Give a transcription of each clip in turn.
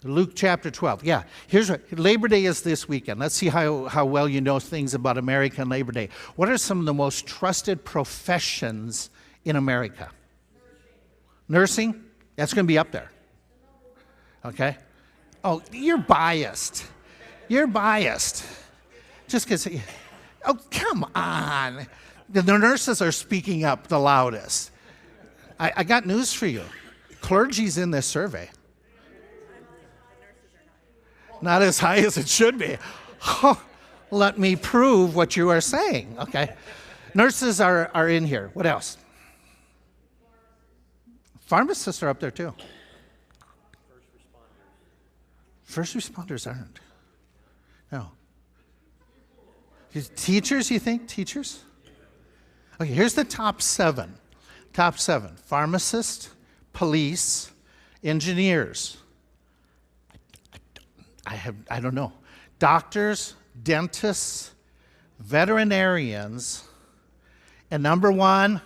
Luke chapter 12. Yeah, here's what, Labor Day is this weekend. Let's see how well you know things about American Labor Day. What are some of the most trusted professions in America? Nursing? That's going to be up there. Okay? Oh, you're biased. You're biased. Just because, oh, come on. The nurses are speaking up the loudest. I got news for you. Clergy's in this survey. Not as high as it should be. Oh, let me prove what you are saying. Okay. Nurses are in here. What else? Pharmacists are up there too. First responders aren't. No. Teachers, you think? Teachers? Okay, here's the top 7. Top 7. Pharmacists, police, engineers. I don't know. Doctors, dentists, veterinarians, and number 1,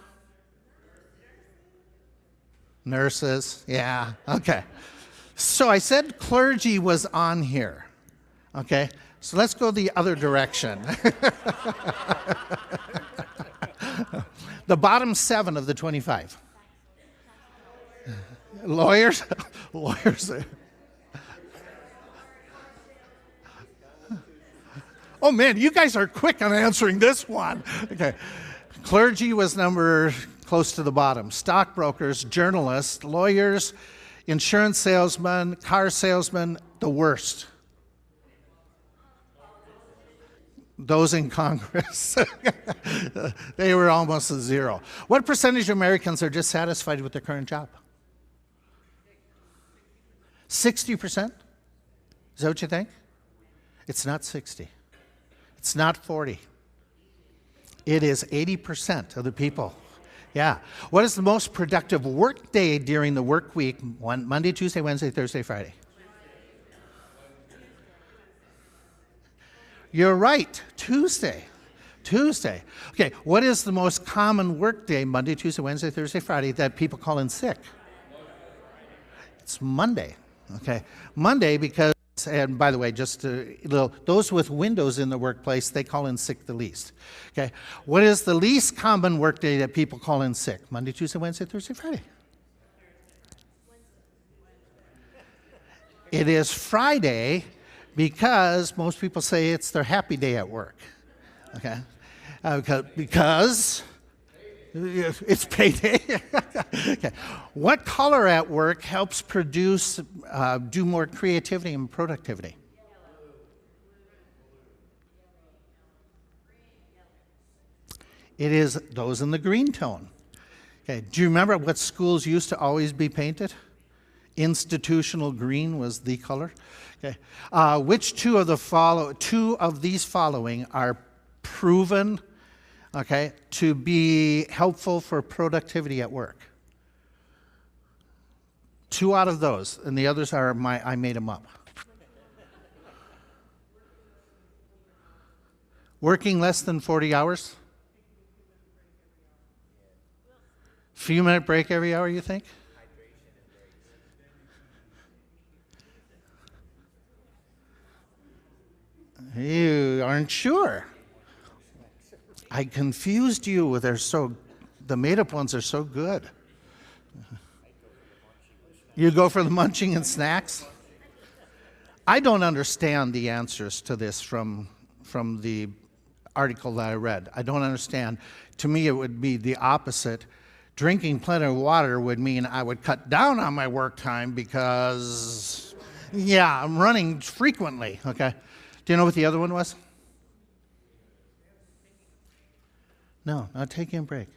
nurses. Yeah, okay. So I said clergy was on here. Okay, so let's go the other direction. The bottom 7 of the 25. Lawyers? Lawyers. Oh man, you guys are quick on answering this one. Okay. Clergy was number close to the bottom. Stockbrokers, journalists, lawyers, insurance salesmen, car salesmen, the worst. Those in Congress. They were almost a 0. What percentage of Americans are dissatisfied with their current job? 60%? Is that what you think? It's not 60. It's not 40. It is 80% of the people. Yeah. What is the most productive work day during the work week? Monday, Tuesday, Wednesday, Thursday, Friday. You're right. Tuesday. Tuesday. Okay. What is the most common work day, Monday, Tuesday, Wednesday, Thursday, Friday, that people call in sick? It's Monday. Okay. Monday because, and by the way, just a little, those with windows in the workplace, they call in sick the least. Okay. What is the least common work day that people call in sick? Monday, Tuesday, Wednesday, Thursday, Friday. It is Friday because most people say it's their happy day at work. Okay. Because it's payday. Okay. What color at work helps produce, do more creativity and productivity? It is those in the green tone. Okay. Do you remember what schools used to always be painted? Institutional green was the color. Okay. Which two of these following are proven, okay, to be helpful for productivity at work? 2 out of those, and the others are I made them up. Working less than 40 hours? Few-minute break every hour, you think? You aren't sure. I confused you with the made-up ones are so good. You go for the munching and snacks? I don't understand the answers to this from the article that I read. I don't understand. To me, it would be the opposite. Drinking plenty of water would mean I would cut down on my work time because, yeah, I'm running frequently, okay? Do you know what the other one was? No, not taking a break.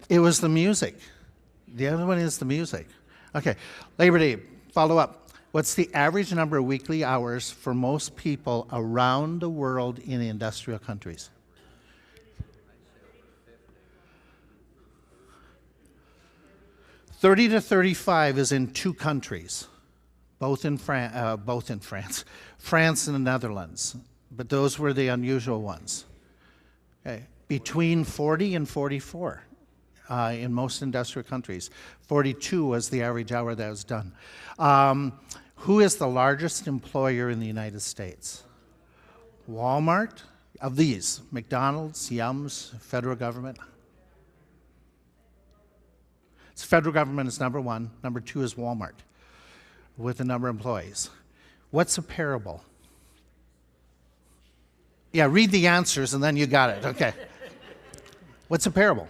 It was the music. The other one is the music. Okay, Labor Day, follow up. What's the average number of weekly hours for most people around the world in industrial countries? $30 to $35 is in 2 countries, both in France, France and the Netherlands. But those were the unusual ones. Okay. Between 40 and 44. in most industrial countries. 42 was the average hour that was done. Who is the largest employer in the United States? Walmart? Of these, McDonald's, Yum's, federal government? The federal government is number one. Number two is Walmart with the number of employees. What's a parable? Yeah, read the answers and then you got it. Okay. What's a parable?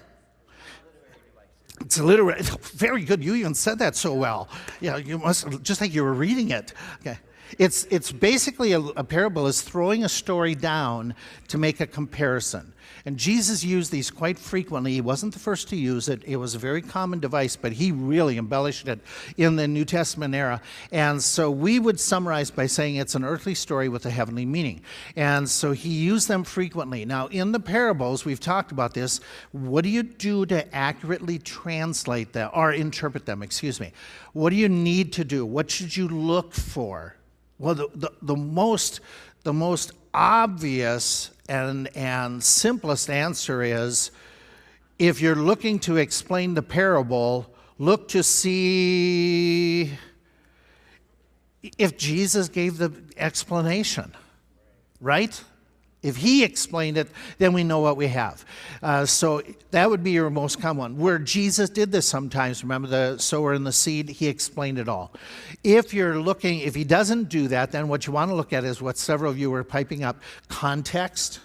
It's alliterated. Very good. You even said that so well. Yeah, you must, just like you were reading it. Okay. It's basically a parable is throwing a story down to make a comparison. And Jesus used these quite frequently. He wasn't the first to use it. It was a very common device, but he really embellished it in the New Testament era. And so we would summarize by saying it's an earthly story with a heavenly meaning. And so he used them frequently. Now, in the parables, we've talked about this. What do you do to accurately translate them, or interpret them, excuse me? What do you need to do? What should you look for? Well, the most obvious and simplest answer is, if you're looking to explain the parable, look to see if Jesus gave the explanation, right? If he explained it, then we know what we have. So that would be your most common one. Where Jesus did this sometimes, remember the sower and the seed, he explained it all. If he doesn't do that, then what you want to look at is what several of you were piping up, context.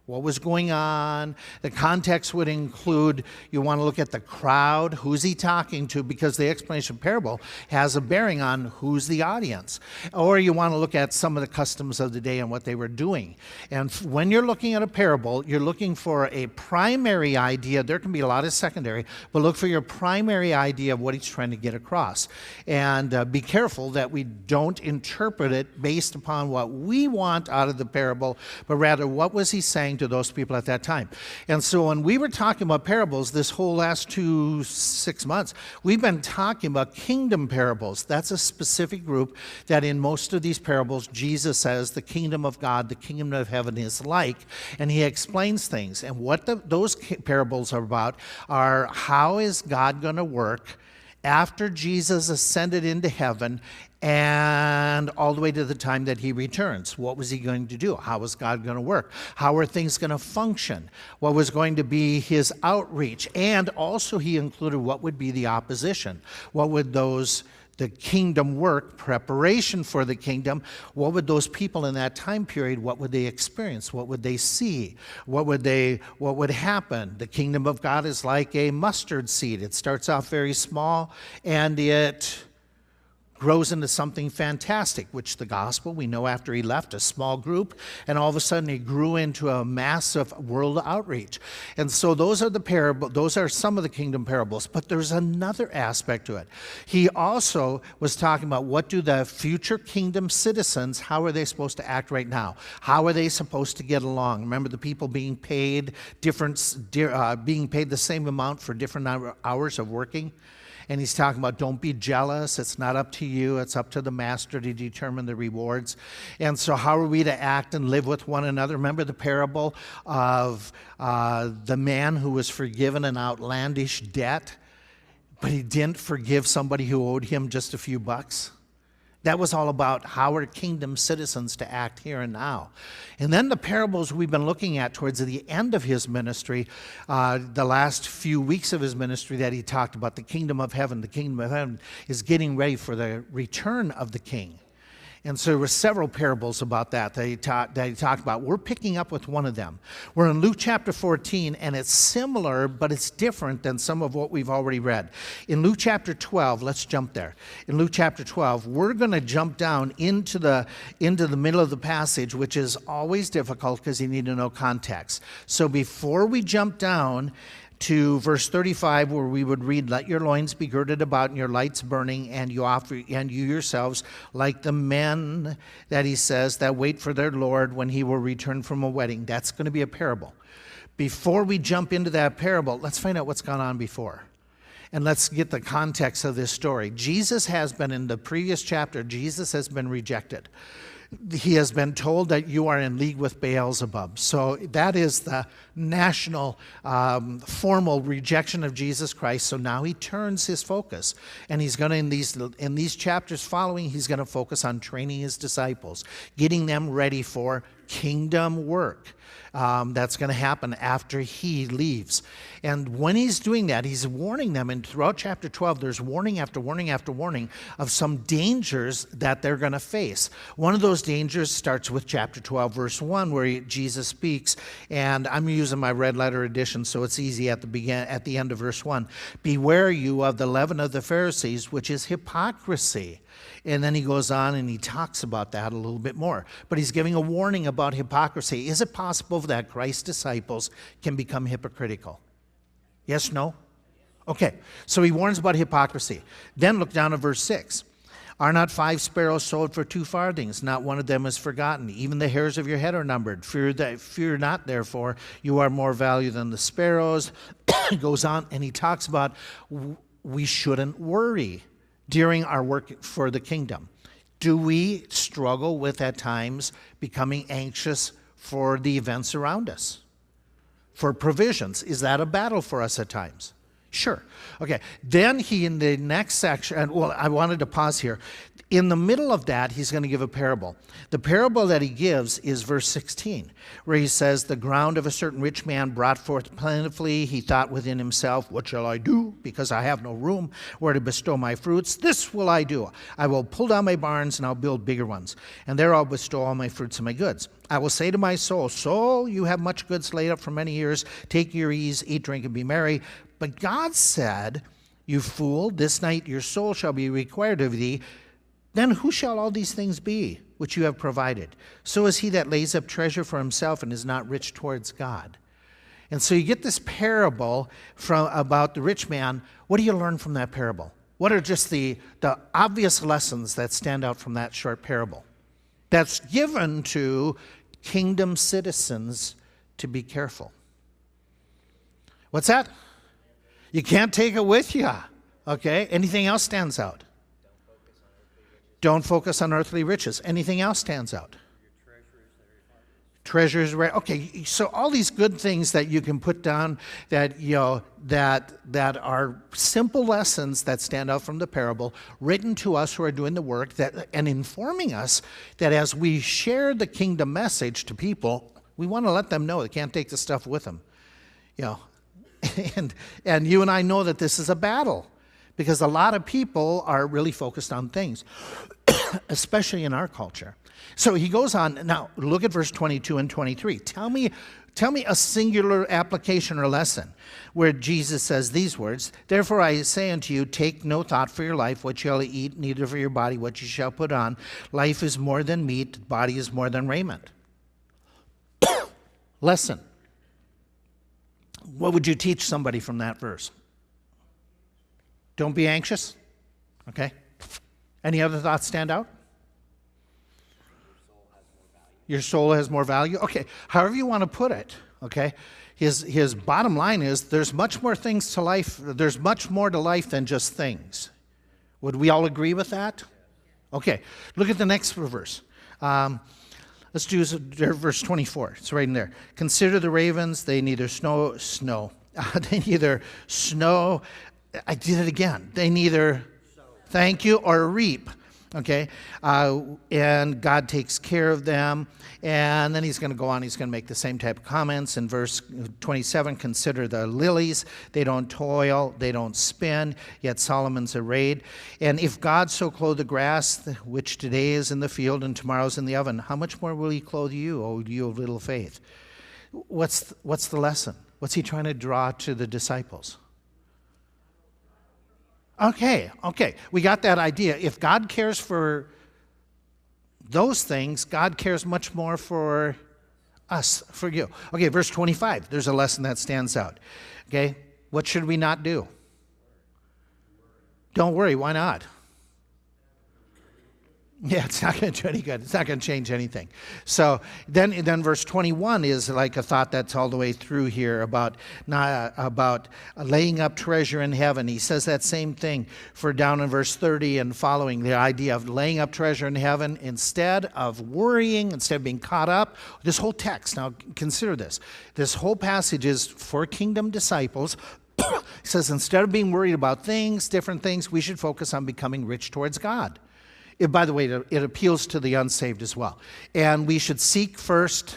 What was going on? The context would include, you want to look at the crowd. Who's he talking to? Because the explanation of parable has a bearing on who's the audience. Or you want to look at some of the customs of the day and what they were doing. And when you're looking at a parable, you're looking for a primary idea. There can be a lot of secondary, but look for your primary idea of what he's trying to get across. And be careful that we don't interpret it based upon what we want out of the parable, but rather what was he saying to those people at that time. And so when we were talking about parables this whole last 6 months, we've been talking about kingdom parables. That's a specific group that in most of these parables, Jesus says the kingdom of God, the kingdom of heaven is like, and he explains things. And what those parables are about are, how is God going to work after Jesus ascended into heaven and all the way to the time that he returns? What was he going to do? How was God going to work? How are things going to function? What was going to be his outreach? And also he included what would be the opposition. What would the kingdom work, preparation for the kingdom, what would those people in that time period, what would they experience? What would they see? What would happen? The kingdom of God is like a mustard seed. It starts off very small and it grows into something fantastic, which the gospel, we know after he left a small group, and all of a sudden he grew into a massive world outreach. And so those are some of the kingdom parables, but there's another aspect to it. He also was talking about, what do the future kingdom citizens, how are they supposed to act right now? How are they supposed to get along? Remember the people being paid the same amount for different hours of working? And he's talking about, don't be jealous. It's not up to you. It's up to the master to determine the rewards. And so how are we to act and live with one another? Remember the parable of the man who was forgiven an outlandish debt, but he didn't forgive somebody who owed him just a few bucks? That was all about how are kingdom citizens to act here and now. And then the parables we've been looking at towards the end of his ministry, the last few weeks of his ministry, that he talked about the kingdom of heaven. The kingdom of heaven is getting ready for the return of the king. And so there were several parables about that he talked about. We're picking up with one of them. We're in Luke chapter 14, and it's similar, but it's different than some of what we've already read. In Luke chapter 12, let's jump there. In Luke chapter 12, we're going to jump down into the middle of the passage, which is always difficult because you need to know context. So before we jump down to verse 35, where we would read, let your loins be girded about and your lights burning, and you yourselves like the men, that he says, that wait for their Lord when he will return from a wedding. That's going to be a parable. Before we jump into that parable, let's find out what's gone on before. And let's get the context of this story. Jesus has been, in the previous chapter, Jesus has been rejected. He has been told that you are in league with Beelzebub. So that is the national formal rejection of Jesus Christ. So now he turns his focus, and he's going to, in these chapters following, he's going to focus on training his disciples, getting them ready for kingdom work. That's going to happen after he leaves. And when he's doing that, he's warning them. And throughout chapter 12, there's warning after warning after warning of some dangers that they're going to face. One of those dangers starts with chapter 12, verse 1, where Jesus speaks. And I'm using my red letter edition, so it's easy at the end of verse 1. Beware you of the leaven of the Pharisees, which is hypocrisy. And then he goes on and he talks about that a little bit more. But he's giving a warning about hypocrisy. Is it possible that Christ's disciples can become hypocritical? Yes, no? Okay, so he warns about hypocrisy. Then look down at verse 6. Are not 5 sparrows sold for 2 farthings? Not one of them is forgotten. Even the hairs of your head are numbered. Fear not, therefore. You are more valuable than the sparrows. He goes on and he talks about we shouldn't worry during our work for the kingdom. Do we struggle with, at times, becoming anxious for the events around us? For provisions? Is that a battle for us at times? Sure. Okay. Then he, in the next section, well, I wanted to pause here. In the middle of that, he's going to give a parable. The parable that he gives is verse 16, where he says, the ground of a certain rich man brought forth plentifully. He thought within himself, what shall I do? Because I have no room where to bestow my fruits. This will I do. I will pull down my barns and I'll build bigger ones. And there I'll bestow all my fruits and my goods. I will say to my soul, soul, you have much goods laid up for many years. Take your ease, eat, drink, and be merry. But God said, you fool, this night your soul shall be required of thee. Then who shall all these things be which you have provided? So is he that lays up treasure for himself and is not rich towards God. And so you get this parable about the rich man. What do you learn from that parable? What are just the obvious lessons that stand out from that short parable? That's given to kingdom citizens to be careful. What's that? You can't take it with you. Okay? Anything else stands out? Don't focus on earthly riches. Anything else stands out? Treasures, right? Okay, so all these good things that you can put down that that are simple lessons that stand out from the parable, written to us who are doing the work, and informing us that as we share the kingdom message to people, we want to let them know they can't take the stuff with them. And you and I know that this is a battle, because a lot of people are really focused on things, especially in our culture. So he goes on. Now, look at verse 22 and 23. Tell me a singular application or lesson where Jesus says these words, therefore I say unto you, take no thought for your life, what you shall eat, neither for your body, what you shall put on. Life is more than meat, body is more than raiment. Lesson. What would you teach somebody from that verse? Don't be anxious. Okay. Any other thoughts stand out? Your soul has more value. Okay. However you want to put it. Okay. His bottom line is there's much more things to life. There's much more to life than just things. Would we all agree with that? Okay. Look at the next verse. Let's do verse 24. It's right in there. Consider the ravens. They neither snow. They neither snow. I did it again. They neither thank you or reap. Okay. And God takes care of them. And then he's going to go on. He's going to make the same type of comments in verse 27. Consider the lilies. They don't toil. They don't spin. Yet Solomon's arrayed. And if God so clothe the grass, which today is in the field and tomorrow's in the oven, how much more will he clothe you, O you of little faith? What's the lesson? What's he trying to draw to the disciples? Okay. We got that idea. If God cares for those things, God cares much more for us, for you. Okay, verse 25. There's a lesson that stands out. Okay, what should we not do? Don't worry. Why not? Yeah, it's not going to do any good. It's not going to change anything. So then verse 21 is like a thought that's all the way through here about laying up treasure in heaven. He says that same thing for down in verse 30 and following, the idea of laying up treasure in heaven instead of worrying, instead of being caught up. This whole text, now consider this. This whole passage is for kingdom disciples. He says instead of being worried about things, different things, we should focus on becoming rich towards God. By the way, it appeals to the unsaved as well. And we should seek first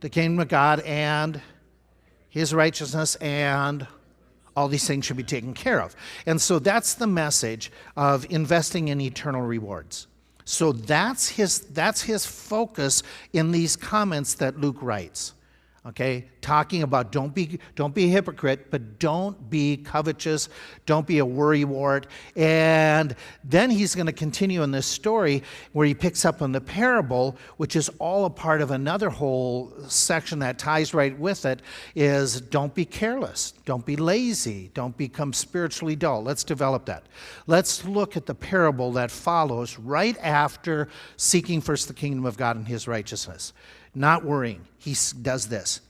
the kingdom of God and his righteousness, and all these things should be taken care of. And so that's the message of investing in eternal rewards. So that's his focus in these comments that Luke writes. Okay, talking about don't be a hypocrite, but don't be covetous, don't be a worrywart. And then he's going to continue in this story where he picks up on the parable, which is all a part of another whole section that ties right with it, is don't be careless, don't be lazy, don't become spiritually dull. Let's develop that. Let's look at the parable that follows right after seeking first the kingdom of God and his righteousness. Not worrying. He does this.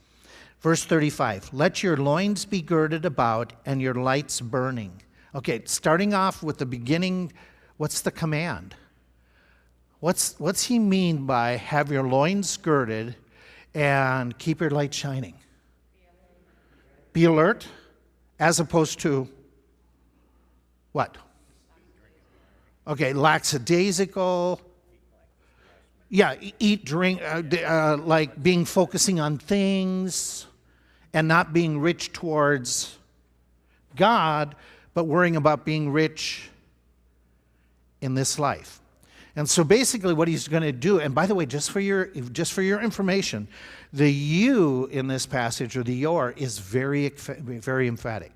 Verse 35, let your loins be girded about and your lights burning. Okay, starting off with the beginning, what's the command? What's he mean by have your loins girded and keep your light shining? Be alert, as opposed to what? Okay, lackadaisical. Yeah, eat, drink, like being focusing on things and not being rich towards God, but worrying about being rich in this life. And so basically what he's going to do, and by the way, just for your information, the you in this passage, or the your, is very, very emphatic.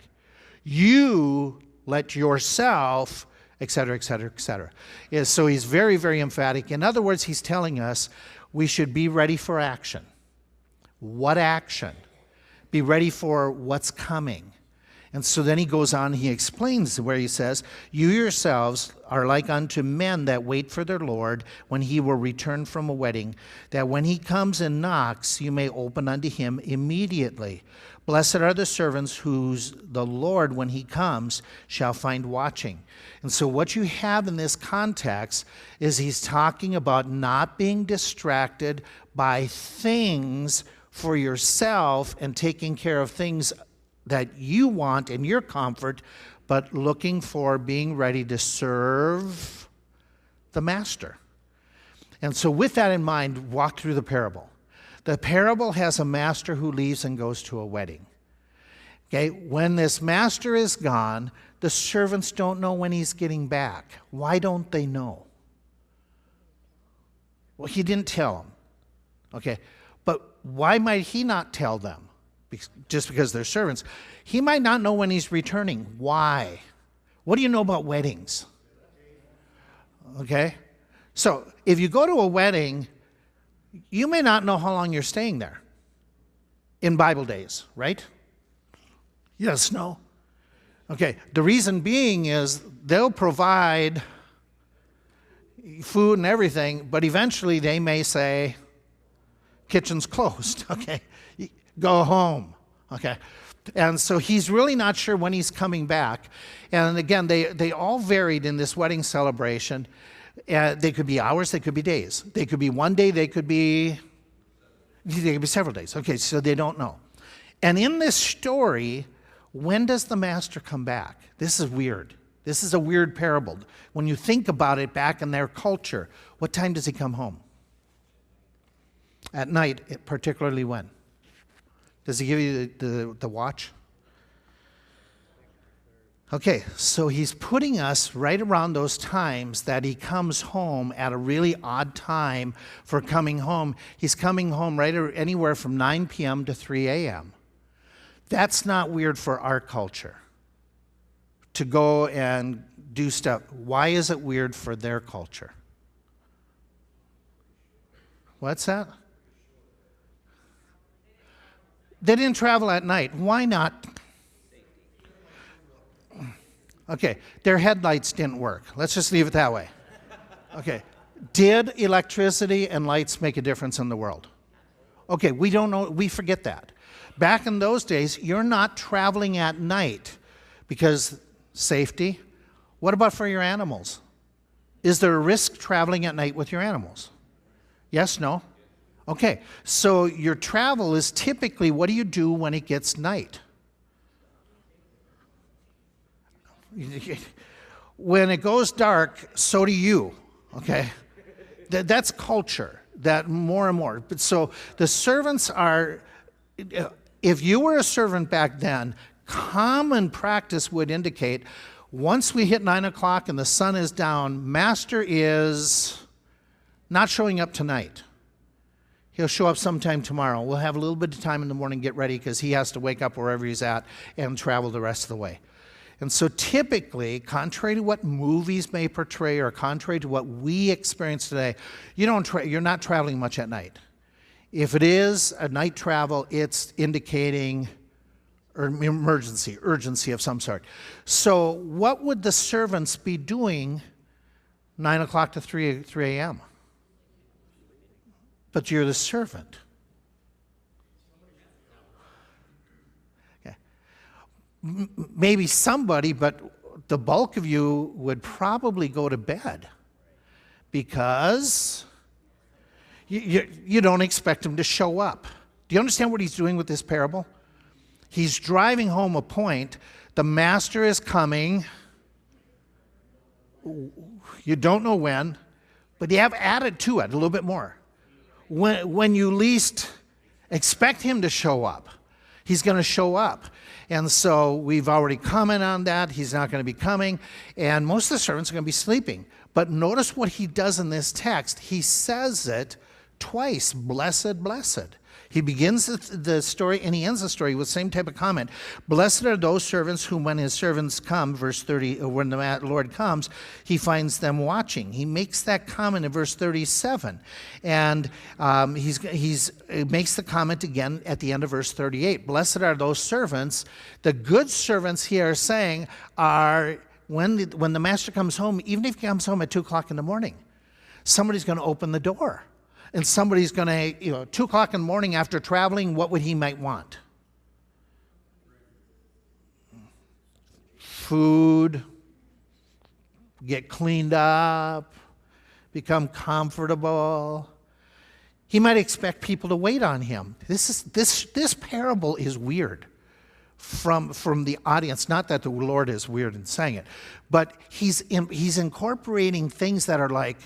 You let yourself, etc., etc., etc. So he's very, very emphatic. In other words, he's telling us we should be ready for action. What action? Be ready for what's coming. And so then he goes on, he explains where he says, you yourselves are like unto men that wait for their Lord when he will return from a wedding, that when he comes and knocks, you may open unto him immediately. Blessed are the servants whose the Lord, when he comes, shall find watching. And so what you have in this context is he's talking about not being distracted by things for yourself and taking care of things that you want in your comfort, but looking for being ready to serve the master. And so with that in mind, walk through the parable. The parable has a master who leaves and goes to a wedding. Okay, when this master is gone, the servants don't know when he's getting back. Why don't they know? Well, he didn't tell them. Okay, but why might he not tell them? Just because they're servants. He might not know when he's returning. Why? What do you know about weddings? Okay? So, if you go to a wedding, you may not know how long you're staying there in Bible days, right? Yes, no? Okay, the reason being is they'll provide food and everything, but eventually they may say, kitchen's closed, okay? Go home, okay? And so he's really not sure when he's coming back. And again, they all varied in this wedding celebration. They could be hours, they could be days. They could be one day, they could be several days. Okay, so they don't know. And in this story, when does the master come back? This is weird. This is a weird parable. When you think about it back in their culture, what time does he come home? At night, particularly when? Does he give you the watch? Okay, so he's putting us right around those times that he comes home at a really odd time for coming home. He's coming home right anywhere from 9 p.m. to 3 a.m. That's not weird for our culture to go and do stuff. Why is it weird for their culture? What's that? They didn't travel at night. Why not? Okay, their headlights didn't work. Let's just leave it that way. Okay. Did electricity and lights make a difference in the world? Okay, we don't know, we forget that. Back in those days, you're not traveling at night because safety. What about for your animals? Is there a risk traveling at night with your animals? Yes, no? Okay, so your travel is typically, what do you do when it gets night? When it goes dark, so do you, okay? That's culture, that more and more. But so the servants are, if you were a servant back then, common practice would indicate once we hit 9 o'clock and the sun is down, master is not showing up tonight. He'll show up sometime tomorrow. We'll have a little bit of time in the morning, get ready, because he has to wake up wherever he's at and travel the rest of the way. And so typically, contrary to what movies may portray or contrary to what we experience today, you're not traveling much at night. If it is a night travel, it's indicating emergency, urgency of some sort. So what would the servants be doing 9 o'clock to 3 a.m.? But you're the servant. Okay. Maybe somebody, but the bulk of you would probably go to bed because you don't expect him to show up. Do you understand what he's doing with this parable? He's driving home a point. The master is coming. You don't know when, but you have added to it a little bit more. When you least expect him to show up, he's going to show up. And so we've already commented on that. He's not going to be coming. And most of the servants are going to be sleeping. But notice what he does in this text. He says it twice, blessed, blessed. He begins the story and he ends the story with the same type of comment. Blessed are those servants whom when his servants come, verse 30, when the Lord comes, he finds them watching. He makes that comment in verse 37. And he makes the comment again at the end of verse 38. Blessed are those servants. The good servants here are saying are when the master comes home, even if he comes home at 2 o'clock in the morning, somebody's going to open the door. And somebody's going to, 2 o'clock in the morning after traveling, what would he might want? Food, get cleaned up, become comfortable. He might expect people to wait on him. This parable is weird from the audience. Not that the Lord is weird in saying it, but he's incorporating things that are like,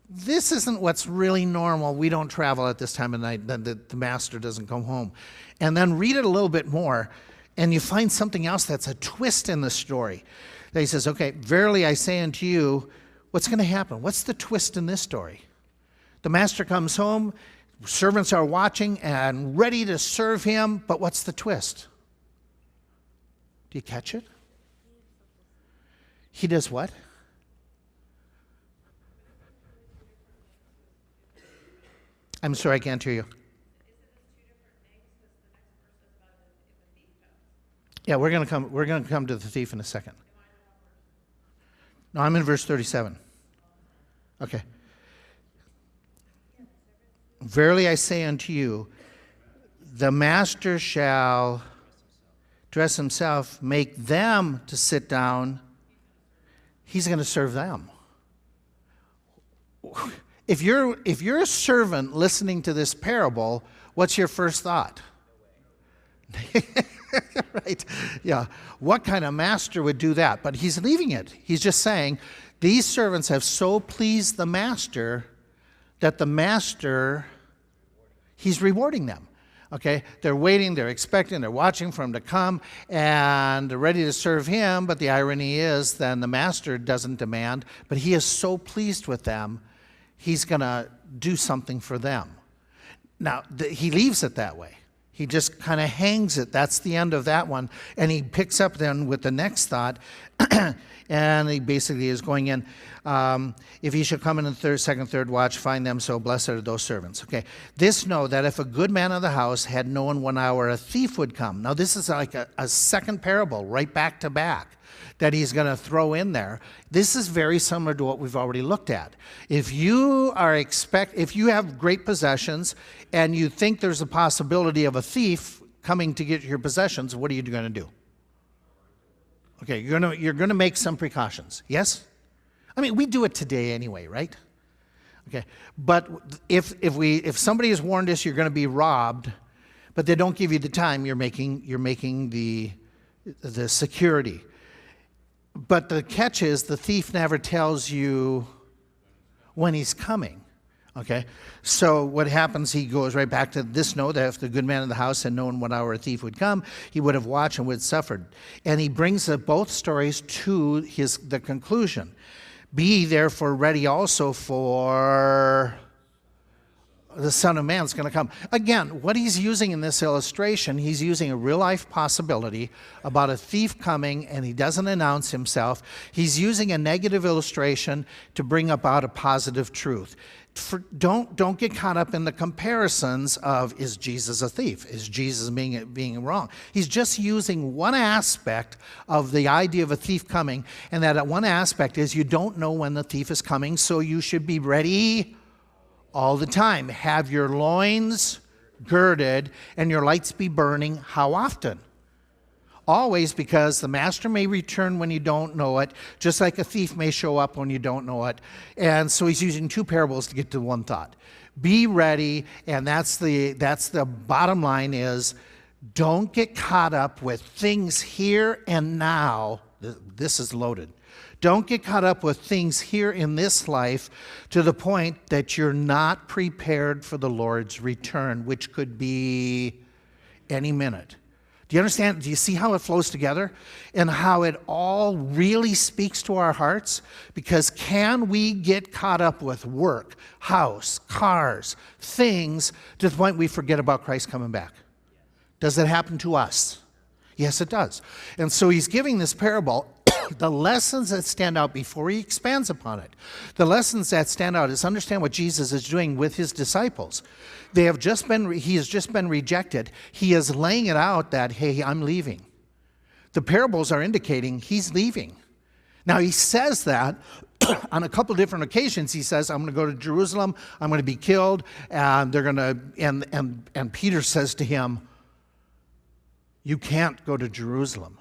this isn't what's really normal. We don't travel at this time of night. The master doesn't come home. And then read it a little bit more, and you find something else that's a twist in the story. That he says, okay, verily I say unto you, what's going to happen? What's the twist in this story? The master comes home, servants are watching and ready to serve him, but what's the twist? Do you catch it? He does what? I'm sorry, I can't hear you. Yeah, we're going to come to the thief in a second. No, I'm in verse 37. Okay. Verily I say unto you, the master shall dress himself, make them to sit down. He's going to serve them. If you're a servant listening to this parable, what's your first thought? Right? Yeah. What kind of master would do that? But he's leaving it. He's just saying, these servants have so pleased the master that the master, he's rewarding them. Okay? They're waiting, they're expecting, they're watching for him to come, and they're ready to serve him. But the irony is, then the master doesn't demand, but he is so pleased with them, he's going to do something for them. Now, he leaves it that way. He just kind of hangs it. That's the end of that one. And he picks up then with the next thought, and he basically is going in, if he should come in the second, third watch, find them so, blessed are those servants. Okay, this know that if a good man of the house had known 1 hour a thief would come. Now, this is like a second parable, right back to back. that he's going to throw in there. This is very similar to what we've already looked at. If you have great possessions and you think there's a possibility of a thief coming to get your possessions, what are you going to do? Okay, you're going to make some precautions. Yes? I mean, we do it today anyway, right? Okay. But if somebody has warned us you're going to be robbed, but they don't give you the time, you're making the security. But the catch is the thief never tells you when he's coming. Okay? So what happens, he goes right back to this note, that if the good man of the house had known what hour a thief would come, he would have watched and would have suffered. And he brings both stories to the conclusion. Be therefore ready also, for the Son of Man is going to come. Again, what he's using in this illustration, he's using a real-life possibility about a thief coming, and he doesn't announce himself. He's using a negative illustration to bring about a positive truth. Don't get caught up in the comparisons of, is Jesus a thief? Is Jesus being wrong? He's just using one aspect of the idea of a thief coming, and that one aspect is you don't know when the thief is coming, so you should be ready all the time. Have your loins girded and your lights be burning. How often? Always, because the master may return when you don't know it, just like a thief may show up when you don't know it. And so he's using two parables to get to one thought. Be ready, and that's the bottom line is, don't get caught up with things here and now. This is loaded. Don't get caught up with things here in this life to the point that you're not prepared for the Lord's return, which could be any minute. Do you understand? Do you see how it flows together? And how it all really speaks to our hearts? Because can we get caught up with work, house, cars, things, to the point we forget about Christ coming back? Does it happen to us? Yes, it does. And so he's giving this parable. The lessons that stand out before he expands upon it, the lessons that stand out is understand what Jesus is doing with his disciples. He has just been rejected. He is laying it out that, hey, I'm leaving. The parables are indicating he's leaving. Now he says that on a couple different occasions. He says, I'm going to go to Jerusalem, I'm going to be killed, and they're going to, and Peter says to him, you can't go to Jerusalem.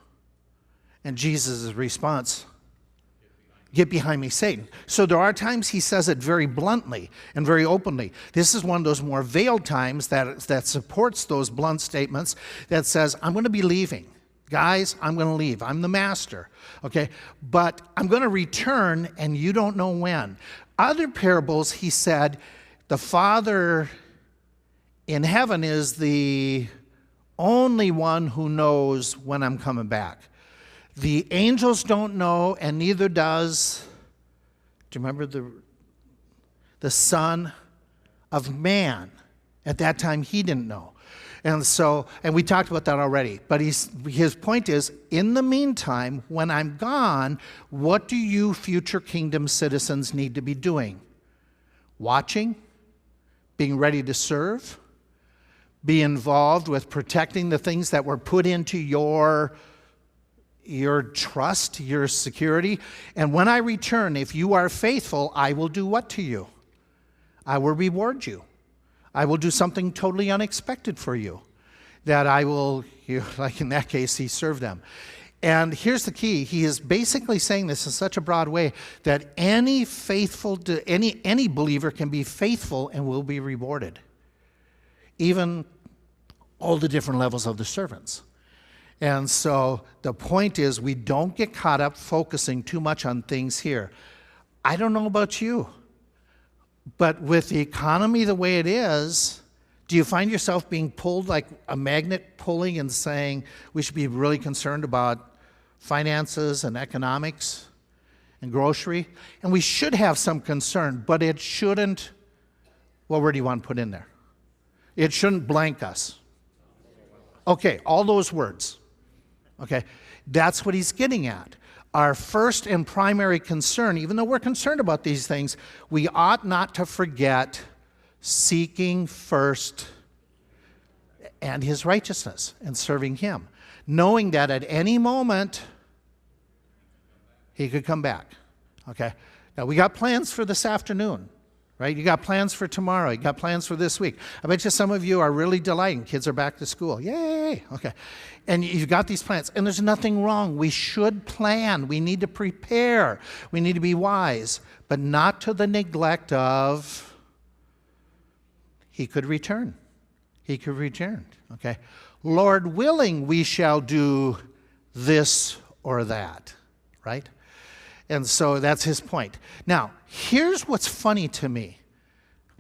And Jesus' response, get behind me, Satan. So there are times he says it very bluntly and very openly. This is one of those more veiled times that supports those blunt statements, that says, I'm going to be leaving. Guys, I'm going to leave. I'm the master. Okay? But I'm going to return, and you don't know when. Other parables, he said, the Father in heaven is the only one who knows when I'm coming back. The angels don't know, and neither does, do you remember the Son of Man? At that time, he didn't know. And we talked about that already. But his point is, in the meantime, when I'm gone, what do you future kingdom citizens need to be doing? Watching? Being ready to serve? Be involved with protecting the things that were put into your trust, your security. And when I return, if you are faithful, I will do what to you? I will reward you. I will do something totally unexpected for you. That I will, like in that case, he served them. And here's the key. He is basically saying this in such a broad way that any believer can be faithful and will be rewarded. Even all the different levels of the servants. And so the point is, we don't get caught up focusing too much on things here. I don't know about you, but with the economy the way it is, do you find yourself being pulled like a magnet pulling and saying we should be really concerned about finances and economics and grocery? And we should have some concern, but it shouldn't, what word do you want to put in there? It shouldn't blank us. Okay, all those words. Okay, that's what he's getting at. Our first and primary concern, even though we're concerned about these things, we ought not to forget seeking first and his righteousness and serving him. Knowing that at any moment, He could come back. Okay? Now, we got plans for this afternoon, right? You got plans for tomorrow. You got plans for this week. I bet you some of you are really delighting. Kids are back to school. Yay! Okay. And you've got these plans. And there's nothing wrong. We should plan. We need to prepare. We need to be wise. But not to the neglect of he could return. He could return. Okay? Lord willing, we shall do this or that. Right? And so that's his point. Now, here's what's funny to me.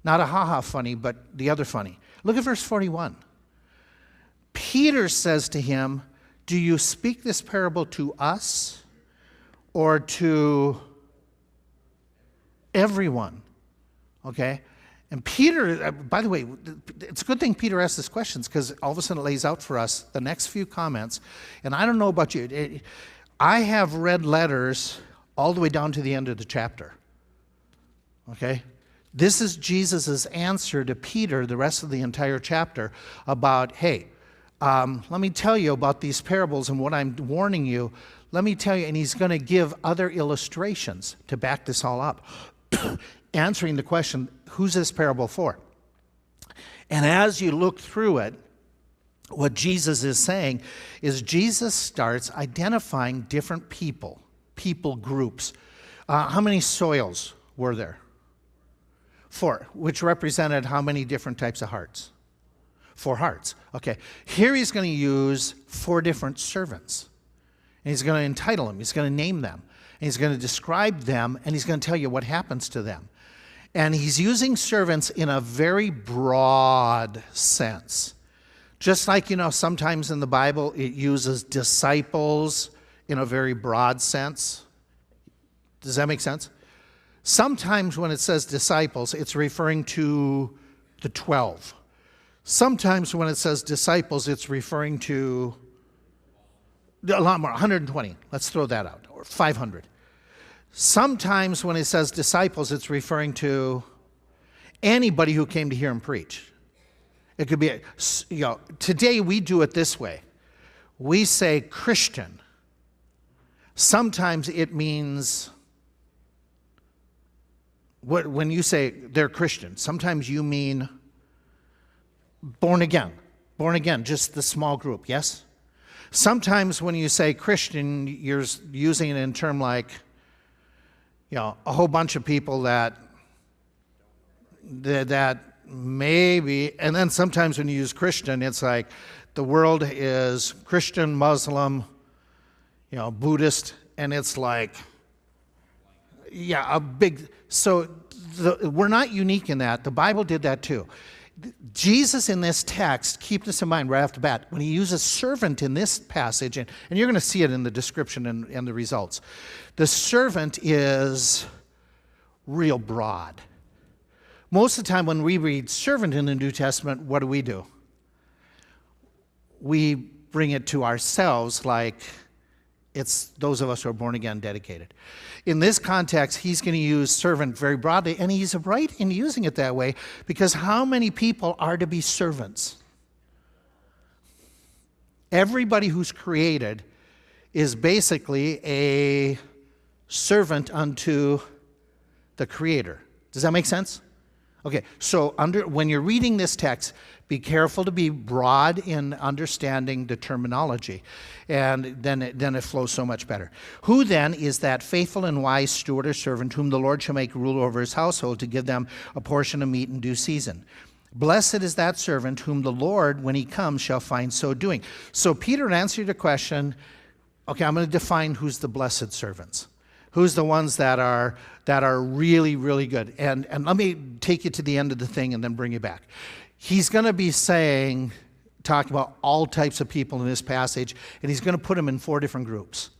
Not a ha-ha funny, but the other funny. Look at verse 41. Peter says to him, do you speak this parable to us or to everyone? Okay? And Peter, by the way, it's a good thing Peter asked these questions because all of a sudden it lays out for us the next few comments. And I don't know about you. I have read letters all the way down to the end of the chapter. Okay? This is Jesus' answer to Peter, the rest of the entire chapter, about, hey, let me tell you about these parables and what I'm warning you. Let me tell you, and he's going to give other illustrations to back this all up, answering the question, who's this parable for? And as you look through it, what Jesus is saying is Jesus starts identifying different people groups. How many soils were there? 4, which represented how many different types of hearts? 4 hearts. Okay. Here he's going to use 4 different servants. And he's going to entitle them. He's going to name them. And he's going to describe them. And he's going to tell you what happens to them. And he's using servants in a very broad sense. Just like, sometimes in the Bible it uses disciples in a very broad sense. Does that make sense? Sometimes when it says disciples, it's referring to the 12. Sometimes when it says disciples, it's referring to a lot more, 120. Let's throw that out, or 500. Sometimes when it says disciples, it's referring to anybody who came to hear him preach. It could be, today we do it this way. We say Christian. Sometimes it means, when you say they're Christian, sometimes you mean born again, just the small group, yes? Sometimes when you say Christian, you're using it in a term like, a whole bunch of people that maybe, and then sometimes when you use Christian, it's like the world is Christian, Muslim, Buddhist, and it's like, a big, so we're not unique in that. The Bible did that too. Jesus in this text, keep this in mind right off the bat, when he uses servant in this passage, and you're going to see it in the description and the results, the servant is real broad. Most of the time when we read servant in the New Testament, what do? We bring it to ourselves like it's those of us who are born again, dedicated. In this context, he's going to use servant very broadly, and he's right in using it that way because how many people are to be servants? Everybody who's created is basically a servant unto the Creator. Does that make sense? Okay, so when you're reading this text, be careful to be broad in understanding the terminology, and then it flows so much better. Who then is that faithful and wise steward or servant whom the Lord shall make ruler over his household to give them a portion of meat in due season? Blessed is that servant whom the Lord, when he comes, shall find so doing. So Peter answered the question, okay, I'm going to define who's the blessed servants. Who's the ones that are really, really good? And let me take you to the end of the thing and then bring you back. He's going to be talking about all types of people in this passage, and he's going to put them in 4 different groups.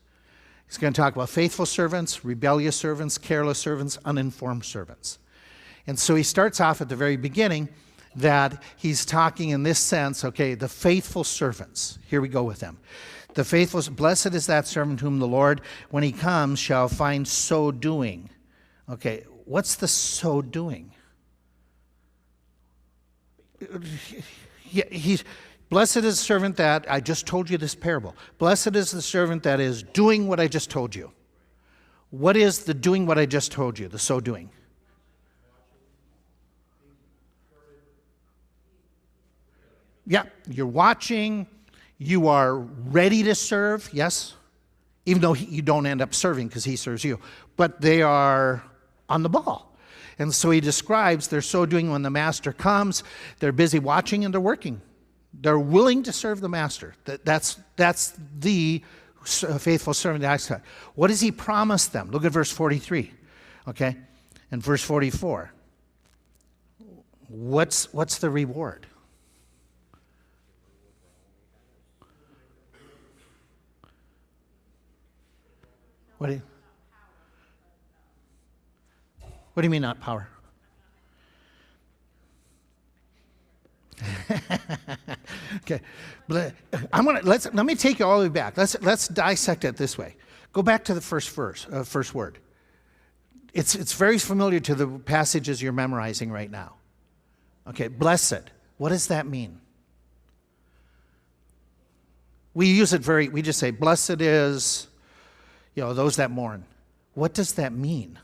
He's going to talk about faithful servants, rebellious servants, careless servants, uninformed servants. And so he starts off at the very beginning that he's talking in this sense, okay, the faithful servants. Here we go with them. The faithful, blessed is that servant whom the Lord, when he comes, shall find so doing. Okay, what's the so doing? Blessed is the servant that, I just told you this parable. Blessed is the servant that is doing what I just told you. What is the doing what I just told you, the so doing? Yeah, you're watching, you are ready to serve, yes? Even though you don't end up serving because he serves you. But they are on the ball. And so he describes they're so doing when the master comes, they're busy watching and they're working. They're willing to serve the master. That's the faithful servant. What does he promise them? Look at verse 43, okay? And verse 44. What's the reward? What do you mean not power? Okay, let me take you all the way back. Let's dissect it this way. Go back to the first word. It's very familiar to the passages you're memorizing right now. Okay, blessed. What does that mean? We just say, blessed is, those that mourn. What does that mean?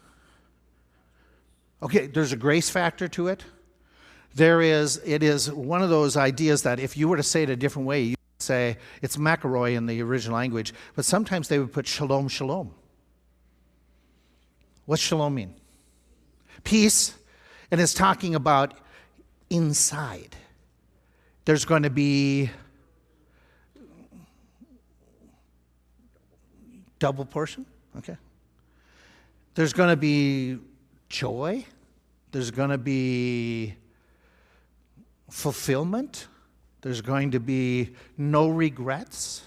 Okay, there's a grace factor to it. It is one of those ideas that if you were to say it a different way, you would say, it's makaroi in the original language, but sometimes they would put shalom, shalom. What's shalom mean? Peace, and it's talking about inside. There's going to be double portion, okay? There's going to be joy. There's going to be fulfillment. There's going to be no regrets.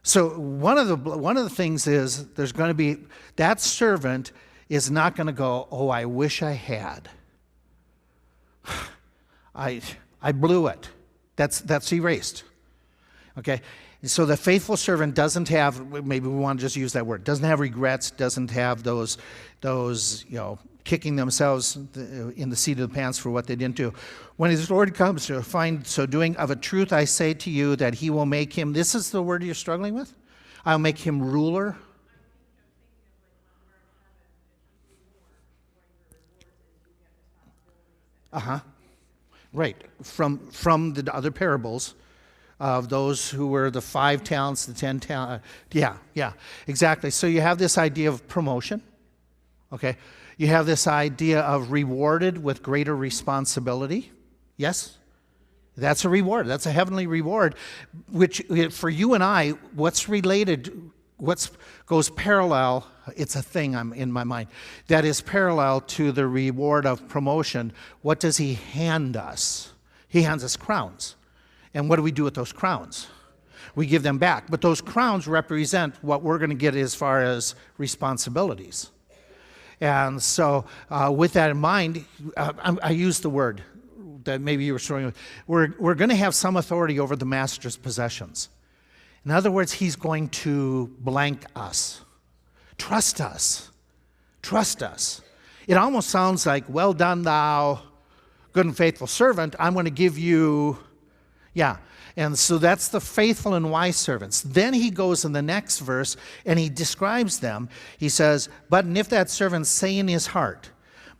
So one of the things is there's going to be that servant is not going to go, oh, I wish I had. I blew it. That's erased. Okay? So the faithful servant doesn't have, maybe we want to just use that word, doesn't have regrets, doesn't have those kicking themselves in the seat of the pants for what they didn't do. When his Lord comes to find so doing, of a truth I say to you that he will make him, this is the word you're struggling with? I'll make him ruler. Right. From the other parables of those who were the 5 talents, the 10 talents. Yeah, exactly. So you have this idea of promotion. Okay. You have this idea of rewarded with greater responsibility. Yes? That's a reward. That's a heavenly reward, which for you and I, what's related, goes parallel, it's a thing in my mind, that is parallel to the reward of promotion. What does he hand us? He hands us crowns. And what do we do with those crowns? We give them back. But those crowns represent what we're going to get as far as responsibilities. And so with that in mind, I use the word that maybe you were struggling with. We're going to have some authority over the master's possessions. In other words, he's going to blank us. Trust us. Trust us. It almost sounds like, well done, thou good and faithful servant. I'm going to give you, And so that's the faithful and wise servants. Then he goes in the next verse and he describes them. He says, but if that servant say in his heart,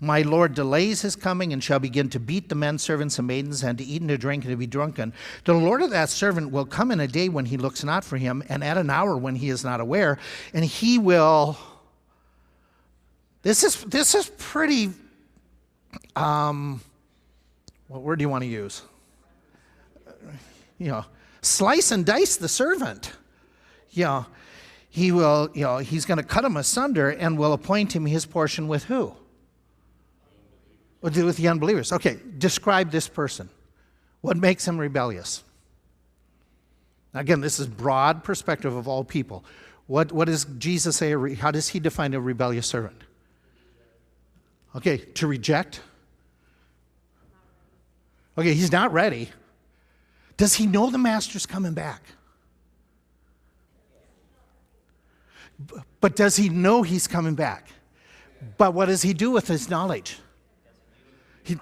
my Lord delays his coming and shall begin to beat the men servants and maidens and to eat and to drink and to be drunken, the Lord of that servant will come in a day when he looks not for him and at an hour when he is not aware, and he will, this is pretty, what word do you want to use? Slice and dice the servant. He will, he's going to cut him asunder and will appoint him his portion with who? With the unbelievers. Okay, describe this person. What makes him rebellious? Again, this is broad perspective of all people. What does Jesus say? How does he define a rebellious servant? Okay, to reject. Okay, he's not ready. Does he know the master's coming back? But does he know he's coming back? But what does he do with his knowledge? He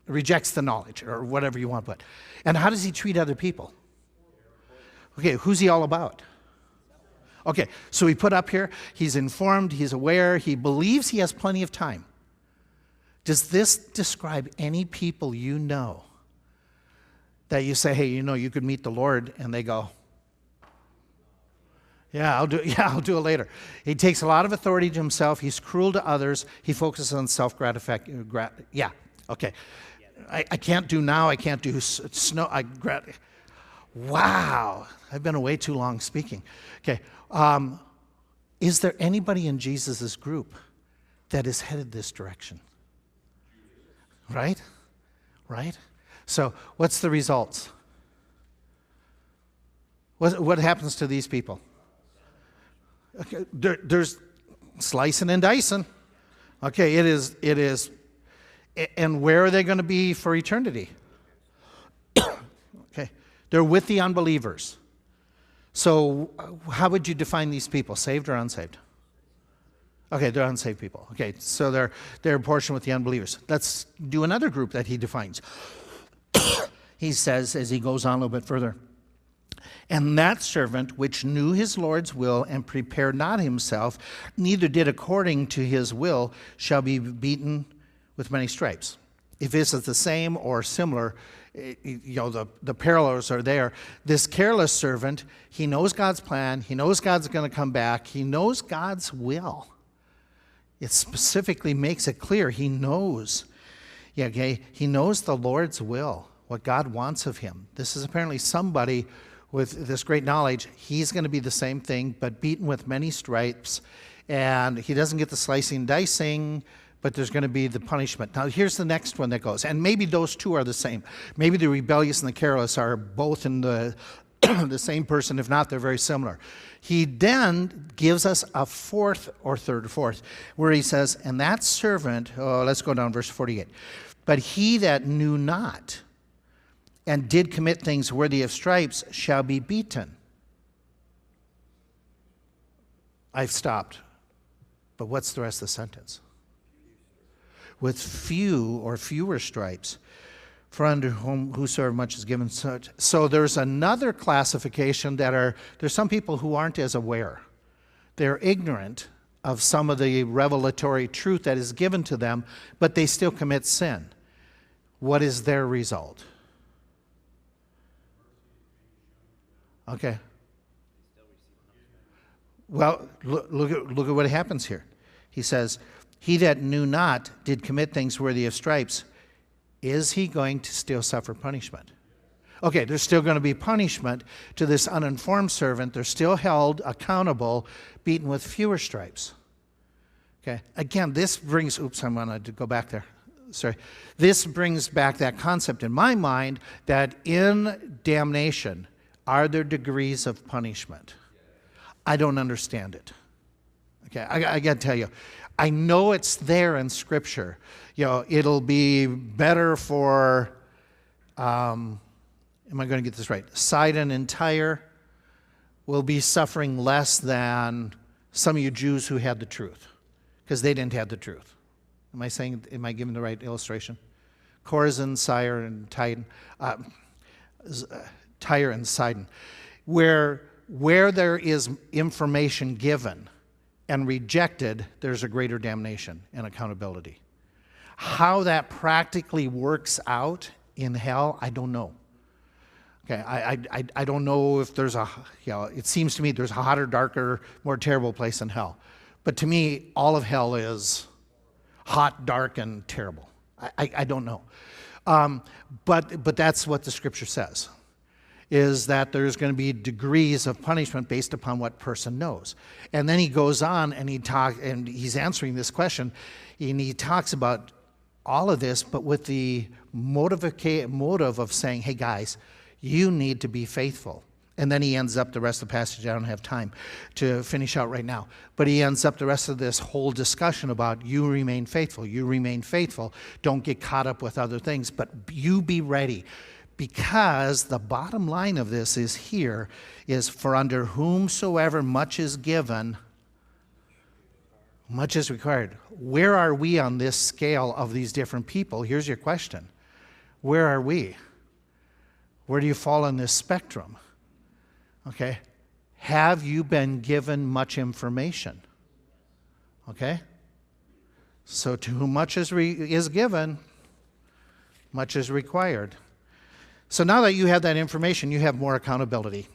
rejects the knowledge, or whatever you want to put. And how does he treat other people? Okay, who's he all about? Okay, so he put up here, he's informed, he's aware, he believes he has plenty of time. Does this describe any people you know that you say, hey, you could meet the Lord, and they go, I'll do it later. He takes a lot of authority to himself. He's cruel to others. He focuses on self-gratification. Okay. I can't do now. I can't do snow. Wow. I've been away too long speaking. Okay. Is there anybody in Jesus' group that is headed this direction? Right? So what's the results? What happens to these people? Okay, there's slicing and dicing. Okay, it is. And where are they going to be for eternity? Okay, they're with the unbelievers. So how would you define these people, saved or unsaved? Okay, they're unsaved people. Okay, so they're in portion with the unbelievers. Let's do another group that he defines. He says, as he goes on a little bit further, and that servant which knew his Lord's will and prepared not himself, neither did according to his will, shall be beaten with many stripes. If this is the same or similar, the parallels are there. This careless servant, he knows God's plan. He knows God's going to come back. He knows God's will. It specifically makes it clear he knows. He knows the Lord's will, what God wants of him. This is apparently somebody with this great knowledge. He's going to be the same thing, but beaten with many stripes. And he doesn't get the slicing and dicing, but there's going to be the punishment. Now, here's the next one that goes. And maybe those two are the same. Maybe the rebellious and the careless are both in the same person. If not, they're very similar. He then gives us a fourth, where he says, and that servant, let's go down verse 48. But he that knew not and did commit things worthy of stripes shall be beaten. I've stopped. But what's the rest of the sentence? With few or fewer stripes, for under whom whosoever much is given such. So there's another classification there's some people who aren't as aware. They're ignorant of some of the revelatory truth that is given to them, but they still commit sin. What is their result? Okay. Well, look at what happens here. He says, he that knew not did commit things worthy of stripes. Is he going to still suffer punishment? Okay, there's still going to be punishment to this uninformed servant. They're still held accountable, beaten with fewer stripes. Okay, again, this brings, I wanted to go back there. Sorry. This brings back that concept in my mind that in damnation, are there degrees of punishment? I don't understand it. Okay, I got to tell you, I know it's there in Scripture. It'll be better for, am I going to get this right? Sidon and Tyre will be suffering less than some of you Jews who had the truth, because they didn't have the truth. Am I giving the right illustration? Chorazin, Tyre, and Tyre and Sidon, where there is information given and rejected, there's a greater damnation and accountability. How that practically works out in hell, I don't know. Okay, I don't know if there's it seems to me there's a hotter, darker, more terrible place in hell. But to me, all of hell is hot, dark, and terrible. I don't know. But that's what the Scripture says, is that there's going to be degrees of punishment based upon what person knows. And then he goes on and he's answering this question, and he talks about all of this, but with the motive of saying, hey guys, you need to be faithful. And then he ends up the rest of the passage. I don't have time to finish out right now. But he ends up the rest of this whole discussion about you remain faithful. You remain faithful. Don't get caught up with other things, but you be ready. Because the bottom line of this is for under whomsoever much is given, much is required. Where are we on this scale of these different people? Here's your question. Where are we? Where do you fall on this spectrum? Okay. Have you been given much information? Okay? So to whom much is given, much is required. So now that you have that information, you have more accountability.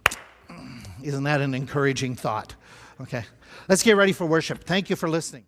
Isn't that an encouraging thought? Okay. Let's get ready for worship. Thank you for listening.